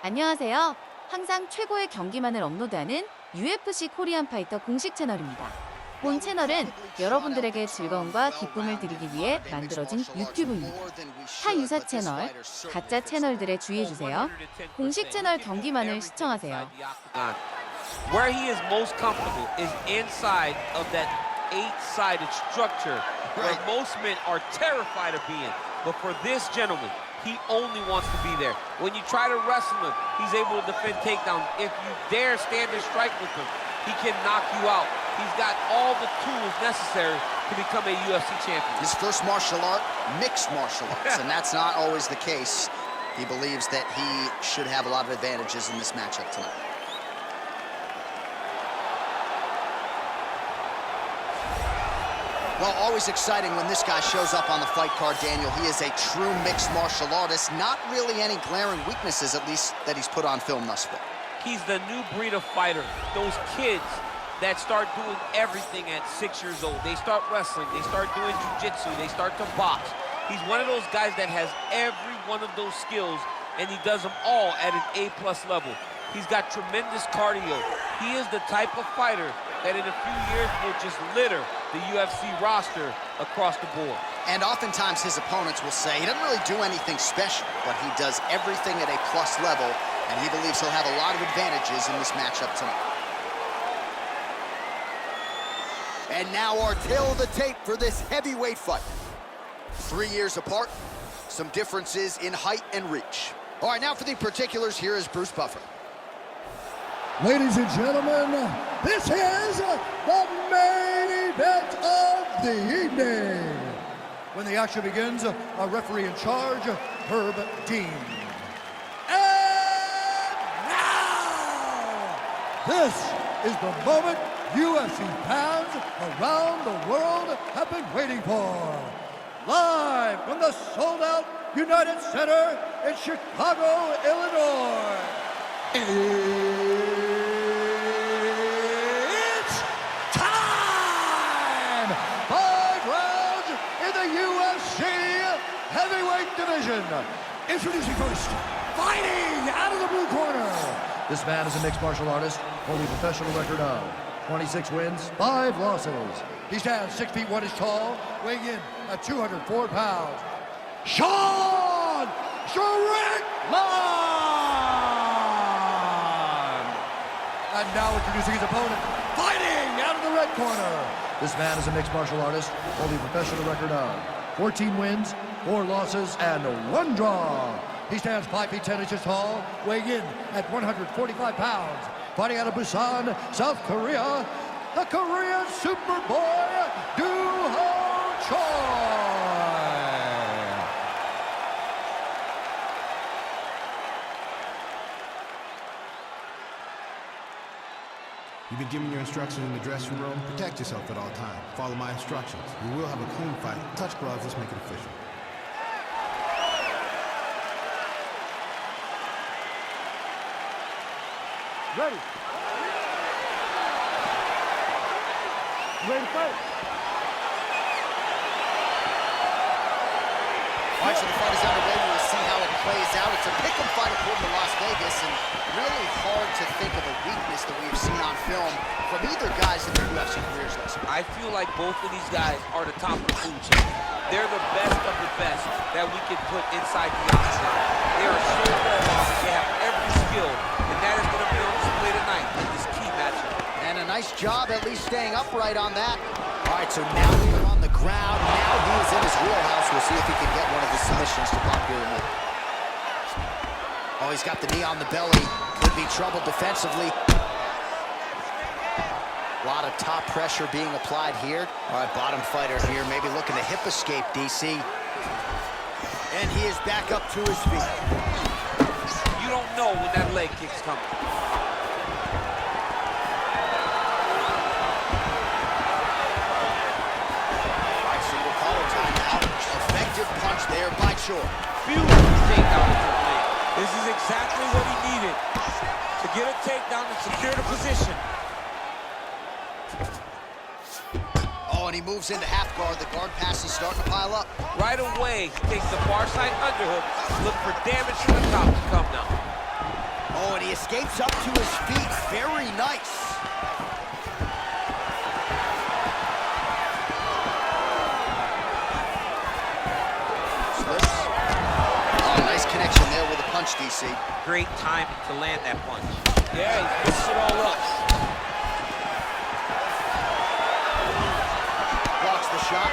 안녕하세요. 항상 최고의 경기만을 업로드하는 UFC 코리안파이터 공식 채널입니다. 본 채널은 여러분들에게 즐거움과 기쁨을 드리기 위해 만들어진 유튜브입니다. 타 유사 채널, 가짜 채널들에 주의해주세요. 공식 채널 경기만을 시청하세요. Where he is most comfortable is inside of that 8-sided structure where most men are terrified of being. But for this gentleman, he only wants to be there. When you try to wrestle him, he's able to defend takedowns. If you dare stand and strike with him, he can knock you out. He's got all the tools necessary to become a UFC champion. His first martial art, mixed martial arts, and that's not always the case. He believes that he should have a lot of advantages in this matchup tonight. Well, always exciting when this guy shows up on the fight card, Daniel. He is a true mixed martial artist. Not really any glaring weaknesses, at least, that he's put on film thus far. He's the new breed of fighter. Those kids that start doing everything at 6 years old. They start wrestling, they start doing jiu-jitsu, they start to box. He's one of those guys that has every one of those skills, and he does them all at an A+ level. He's got tremendous cardio. He is the type of fighter that in a few years will just litter the UFC roster across the board. And oftentimes his opponents will say he doesn't really do anything special, but he does everything at A+ level, and he believes he'll have a lot of advantages in this matchup tonight. And now our tale of the tape for this heavyweight fight. 3 years apart, some differences in height and reach. All right, now for the particulars, here is Bruce Buffer. Ladies and gentlemen, this is the main event of the evening. When the action begins, a referee in charge, Herb Dean. And now, this is the moment UFC fans around the world have been waiting for. Live from the sold-out United Center in Chicago, Illinois. It's time! 5 rounds in the UFC heavyweight division. Introducing first, fighting out of the blue corner. This man is a mixed martial artist, holding a professional record of 26 wins, 5 losses. He stands 6 feet 1 inch tall, weighing in at 204 pounds. Sean Strickland! And now introducing his opponent, fighting out of the red corner. This man is a mixed martial artist, holding a professional record of 14 wins, 4 losses, and 1 draw. He stands 5 feet 10 inches tall, weighing in at 145 pounds. Fighting out of Busan, South Korea, the Korean Superboy, Do-Ho Choi. You've been given your instructions in the dressing room. Protect yourself at all times. Follow my instructions. We will have a clean fight. Touch gloves, let's make it official. Ready. Ready to fight. All right, so the fight is underway. We'll see how it plays out. It's a pick'em fight according to Las Vegas, and really hard to think of a weakness that we've seen on film from either guys in their UFC careers thus far. I feel like both of these guys are the top of the food chain. They're the best of the best that we can put inside the octagon. They are so well, they have every skill, and that is going to be on display tonight in this key matchup. And a nice job at least staying upright on that. All right, so now we're on the ground. Now he is in his wheelhouse. We'll see if he can get one of his submissions to pop here in. Oh, he's got the knee on the belly. Could be trouble defensively. A lot of top pressure being applied here. All right, bottom fighter here, maybe looking to hip escape, DC. And he is back up to his feet. You don't know when that leg kick's coming. All right, so we'll call a timeout. Effective punch there by Choi. Beautiful takedown with the leg. This is exactly what he needed to get a takedown and secure the position. Oh, and he moves into half guard. The guard pass is starting to pile up. Right away, he takes the far side underhook. Look for damage from the top to come now. he escapes up to his feet. Very nice. Slips. Oh, nice connection there with a punch, DC. Great timing to land that punch. Yeah, he puts it all up. Blocks the shot.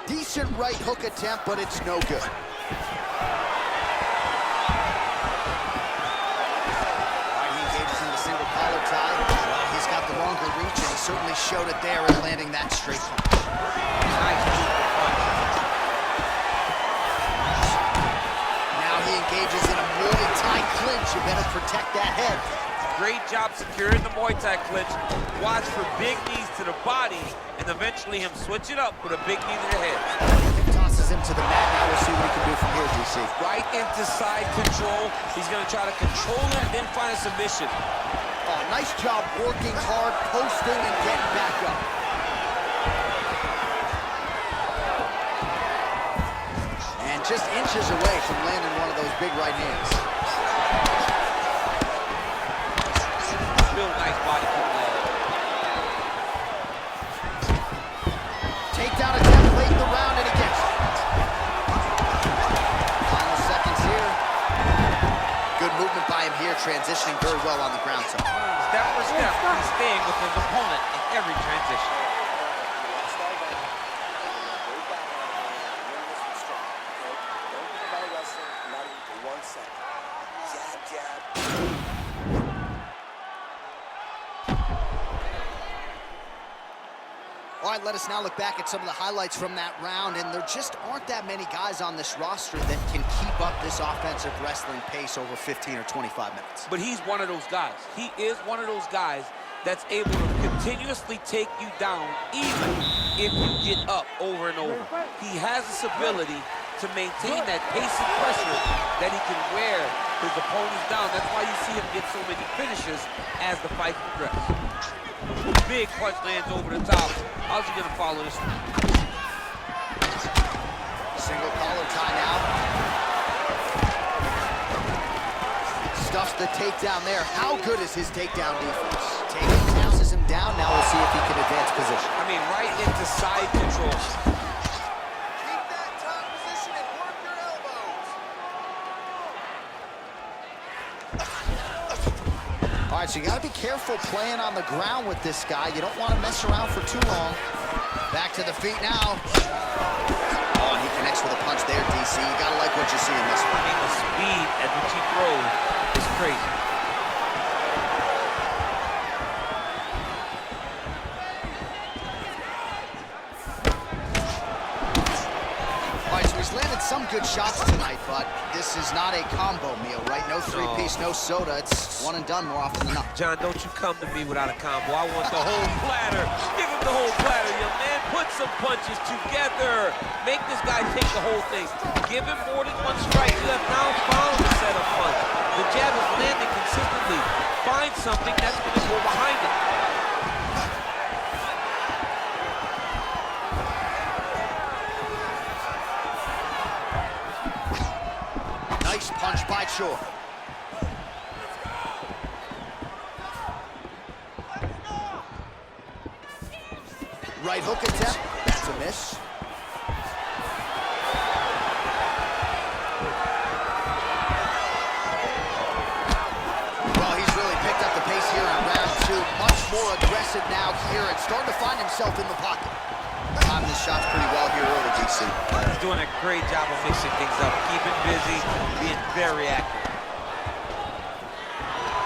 Decent right hook attempt, but it's no good. All right, he engages in the single collar tie. Well, he's got the longer reach, and he certainly showed it there in landing that straight punch. Nice punch. Now he engages in a Muay Thai clinch. You better protect that head. Great job securing the Muay Thai clinch. Watch for big knees to the body, and eventually him switch it up with a big knee to the head. Tosses him to the mat. Now we'll see what he can do from here, DC. Right into side control. He's going to try to control it and then find a submission. Oh, nice job working hard, posting, and getting back up. And just inches away from landing one of those big right hands. Real nice body kick land. Takedown attempt late in the round, and he gets it. Final seconds here. Good movement by him here, transitioning very well on the ground. So. Step for step, he's staying with his opponent in every transition. All right, let us now look back at some of the highlights from that round, and there just aren't that many guys on this roster that can keep up this offensive wrestling pace over 15 or 25 minutes. But he's one of those guys. He is one of those guys that's able to continuously take you down even if you get up over and over. He has this ability to maintain that pace and pressure that he can wear his opponents down. That's why you see him get so many finishes as the fight progresses. Big punch lands over the top. How's he gonna follow this one? Single collar tie now. Stuffs the takedown there. How good is his takedown defense? Bounces him down. Now we'll see if he can advance position. I mean, right into side control. Keep that top position and work your elbows. All right, so you got to be careful playing on the ground with this guy. You don't want to mess around for too long. Back to the feet now. Oh, and he connects with a punch there, DC. You got to like what you see in this one. I mean, the speed at which he throws is crazy. Some good shots tonight, but this is not a combo meal, right? No three-piece, no soda. It's one and done more often than not. John, don't you come to me without a combo. I want the whole platter. Give him the whole platter, young man. Put some punches together. Make this guy take the whole thing. Give him more than one strike. You have now found a set of punch. The jab is landing consistently. Find something that's going to go behind it. Nice punch by Chor. Right hook attempt. That's a miss. Well, he's really picked up the pace here in round two. Much more aggressive now here and starting to find himself in the pocket. Timing his shots pretty well here early, DC. He's doing a great job of mixing things up, keeping busy, being very active.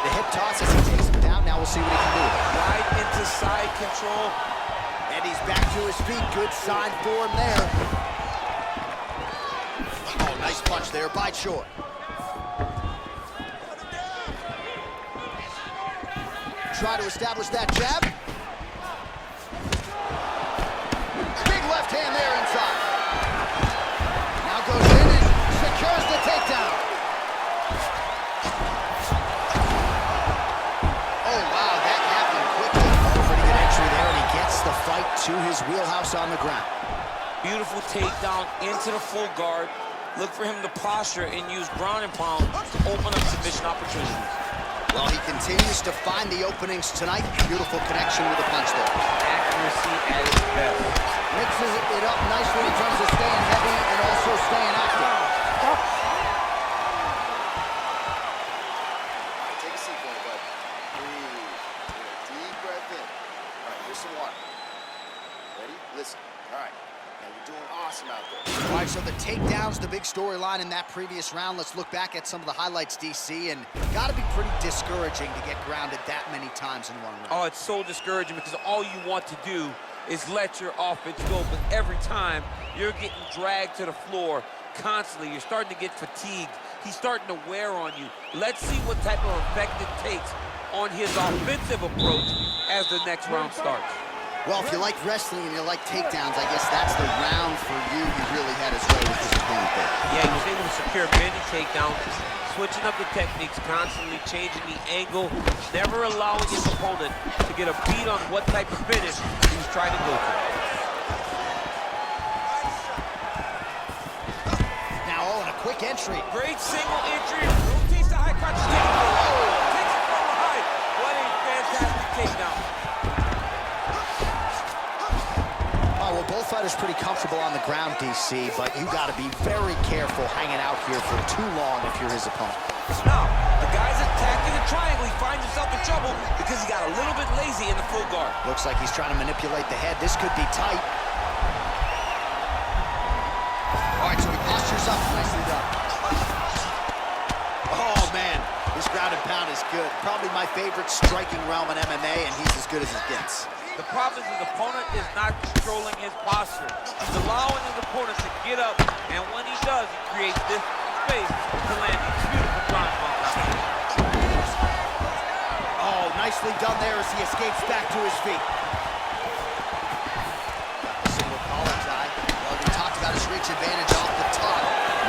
The hip toss as he takes him down. Now we'll see what he can do. Right into side control. And he's back to his feet. Good sign for him there. Oh, nice punch there by Chor. Try to establish that jab. Big left hand there inside. Now goes in and secures the takedown. Oh, wow, that happened quickly. Pretty good entry there, and he gets the fight to his wheelhouse on the ground. Beautiful takedown into the full guard. Look for him to posture and use ground and pound to open up submission opportunities. Well, he continues to find the openings tonight. Beautiful connection with the punch there. Accuracy at its best. Mixes it up nicely in terms of staying heavy and also staying active. Take a seat, bud. Breathe. Deep breath in. All right, here's some water. Ready? Listen. All right. Now you're doing awesome out there. All right, so the takedowns, the big storyline in that previous round. Let's look back at some of the highlights, DC, and got to be pretty discouraging to get grounded that many times in one round. Oh, it's so discouraging because all you want to do is let your offense go, but every time you're getting dragged to the floor constantly. You're starting to get fatigued. He's starting to wear on you. Let's see what type of effect it takes on his offensive approach as the next round starts. Well, if you like wrestling and you like takedowns, I guess that's the round for you. He really had his way with his opponent there. Yeah, he was able to secure many takedowns, switching up the techniques, constantly changing the angle, never allowing his opponent to get a beat on what type of finish he was trying to go for. Now, oh, and a quick entry. Great single entry, rotates the high crotch, takes it from behind. What a fantastic takedown. Well, both fighters pretty comfortable on the ground, DC, but you got to be very careful hanging out here for too long if you're his opponent. Now, the guy's attacking the triangle. He finds himself in trouble because he got a little bit lazy in the full guard. Looks like he's trying to manipulate the head. This could be tight. All right, so he postures up. Nicely done. Oh, man, this ground and pound is good. Probably my favorite striking realm in MMA, and he's as good as it gets. The problem is his opponent is not controlling his posture. He's allowing his opponent to get up, and when he does, he creates this space to land these beautiful ground pounds. Oh, nicely done there as he escapes back to his feet. Single collar tie. Well, we talked about his reach advantage off the top.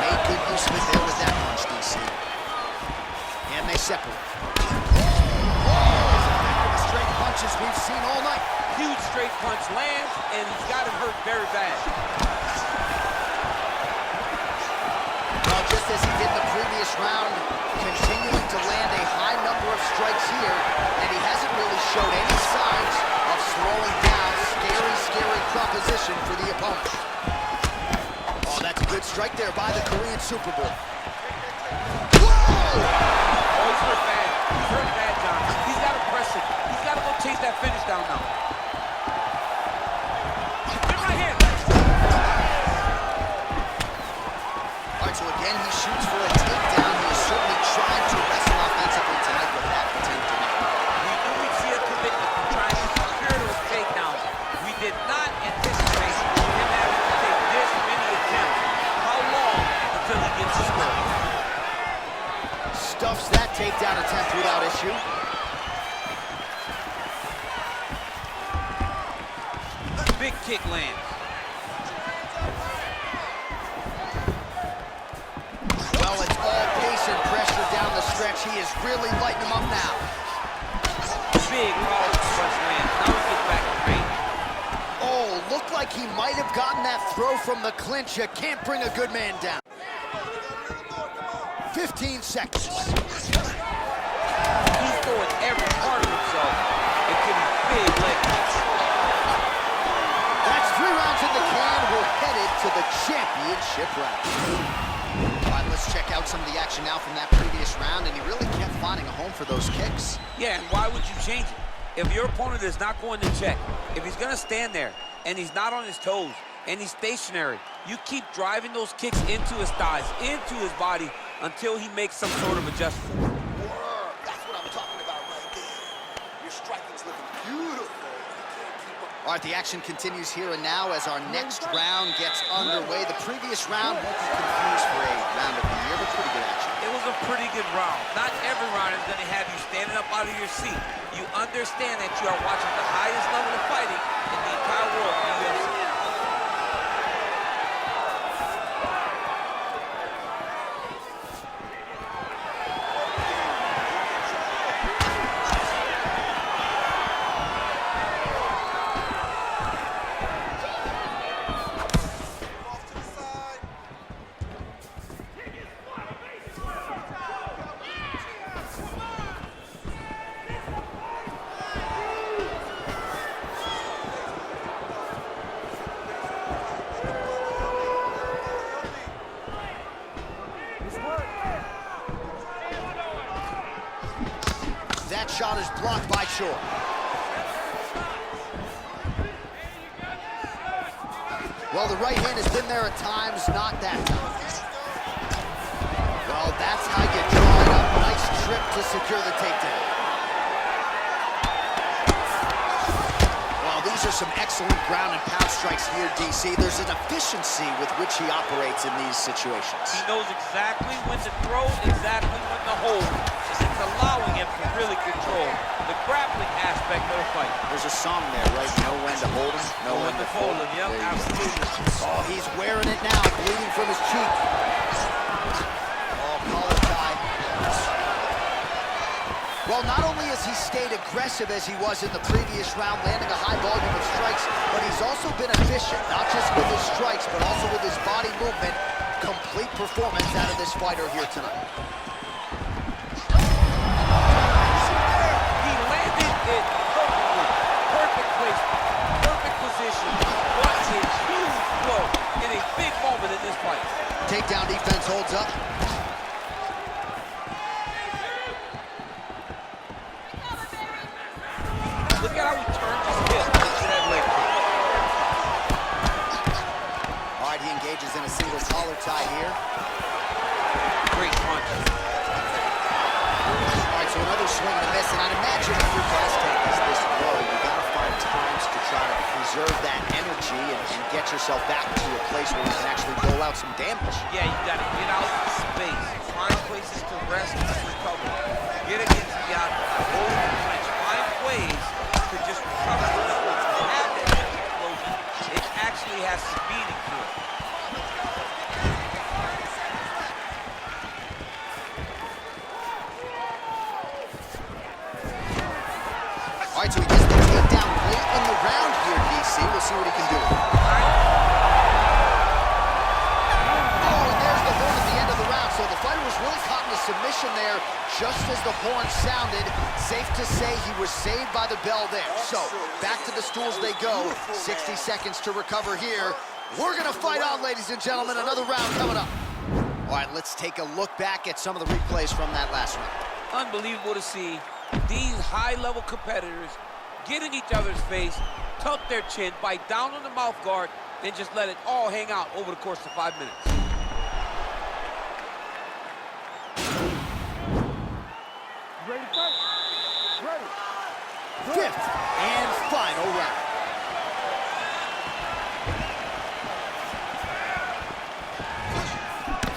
Made good use of it there with that punch, DC. And they separate. Straight punches we've seen all night. Huge straight punch lands, and he's got him hurt very bad. Well, just as he did in the previous round, continuing to land a high number of strikes here, and he hasn't really showed any signs of slowing down. Scary, scary proposition for the opponent. Oh, that's a good strike there by the Korean Super Bowl. Whoa! Oh, he's hurt bad. He's hurt bad, John. He's got to press it. He's got to go chase that finish down now. Good right hand. All right, so again, he shoots for a takedown. He is certainly trying to wrestle offensively tonight with that attempt to make. We knew we'd see a commitment to trying to secure those takedowns. We did not anticipate him having to take this many attempts. How long until he gets the score? Stuffs that takedown attempt without issue. Big kick lands. Well, it's all pace and pressure down the stretch. He is really lighting him up now. Big powerful punch lands. Now he gets back to range. Oh, looked like he might have gotten that throw from the clinch. You can't bring a good man down. 15 seconds. He's throwing every part of himself into these big leg kicks. That's 3 rounds in the can. We're headed to the championship round. All right, let's check out some of the action now from that previous round, and he really kept finding a home for those kicks. Yeah, and why would you change it? If your opponent is not going to check, if he's going to stand there and he's not on his toes and he's stationary, you keep driving those kicks into his thighs, into his body until he makes some sort of adjustment. That's what I'm talking about right there. Your striking's looking beautiful. You can't keep up. All right, the action continues here and now as our next round gets underway. The previous round won't be confused for a round of the year, but pretty good action. It was a pretty good round. Not every round is going to have you standing up out of your seat. You understand that you are watching the highest level of fighting in the entire world in the UFC. blocked by Choi. Well, the right hand has been there at times, not that time. Well, that's how you draw it up. Nice trip to secure the takedown. Well, these are some excellent ground and pound strikes here, DC. There's an efficiency with which he operates in these situations. He knows exactly when to throw, exactly when to hold. It's allowing him to really control the grappling aspect of the fight. There's a song there, right? Know when to hold him, know when to fold him. Yep, absolutely. Oh, he's wearing it now, bleeding from his cheek. Oh, collar tie. Well, not only has he stayed aggressive as he was in the previous round, landing a high volume of strikes, but he's also been efficient, not just with his strikes, but also with his body movement. Complete performance out of this fighter here tonight. Perfect placement, perfect position. What a huge blow in a big moment in this fight. Takedown defense holds up. Look at how he turns his hip into that leg kick. All right, he engages in a single collar tie here. Great punch. All right, so another swing and a miss, and I'd imagine if your gas tank is this low, you gotta find times to try to preserve that energy and get yourself back to a place where you can actually dole out some damage. Yeah, you gotta get out of space, find places to rest and recover. Get against the outside, hold the clinch, find ways to just recover from that when you have that explosion. It actually has some meaning to it. All right, so he gets the takedown late in the round here, DC. We'll see what he can do. Oh, and there's the horn at the end of the round. So the fighter was really caught in a submission there just as the horn sounded. Safe to say he was saved by the bell there. So back to the stools they go. 60 seconds to recover here. We're going to fight on, ladies and gentlemen. Another round coming up. All right, let's take a look back at some of the replays from that last round. Unbelievable to see these high-level competitors get in each other's face, tuck their chin, bite down on the mouth guard, then just let it all hang out over the course of 5 minutes. Ready to fight? Ready. Fifth and final round.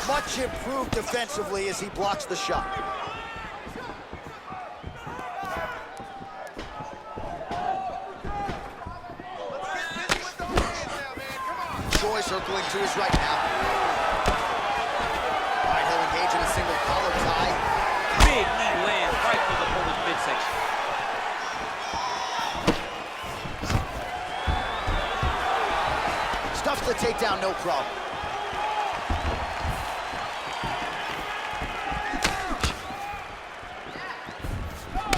Much improved defensively as he blocks the shot. Choi circling to his right now. All right, he'll engage in a single collar tie. Big knee lands right to the opponent's midsection. Stuffs the takedown, no problem.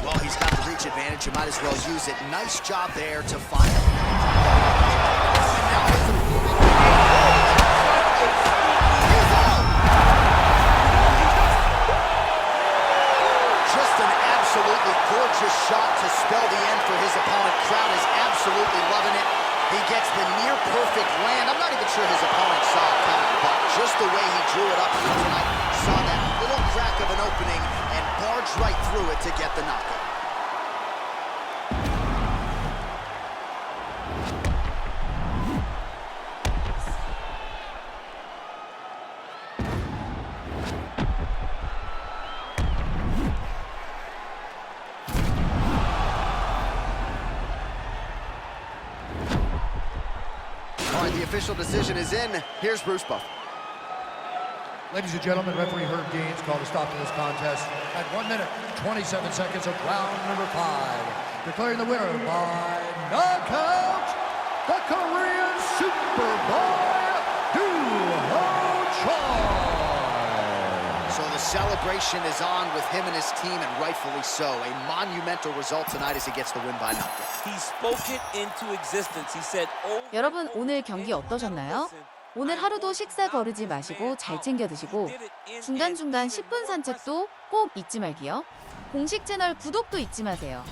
Well, he's got the reach advantage. You might as well use it. Nice job there to find him. Just an absolutely gorgeous shot to spell the end for his opponent. Crowd is absolutely loving it. He gets the near perfect land. I'm not even sure his opponent saw it coming, but just the way he drew it up here tonight, saw that little crack of an opening and barged right through it to get the knockout. The official decision is in. Here's Bruce Buffer. Ladies and gentlemen, referee Herb Deans called a stop to this contest at 1 minute, 27 seconds of round number 5. Declaring the winner by knockout, the Korean Superboy, Choi. So the celebration is on with him and his team, and rightfully so. A monumental result tonight as he gets the win by knockout. He spoke it into existence. He said, "Oh." 여러분 오늘 경기 어떠셨나요? 오늘 하루도 식사 거르지 마시고 잘 챙겨 드시고 중간중간 10분 산책도 꼭 잊지 말기요. 공식 채널 구독도 잊지 마세요.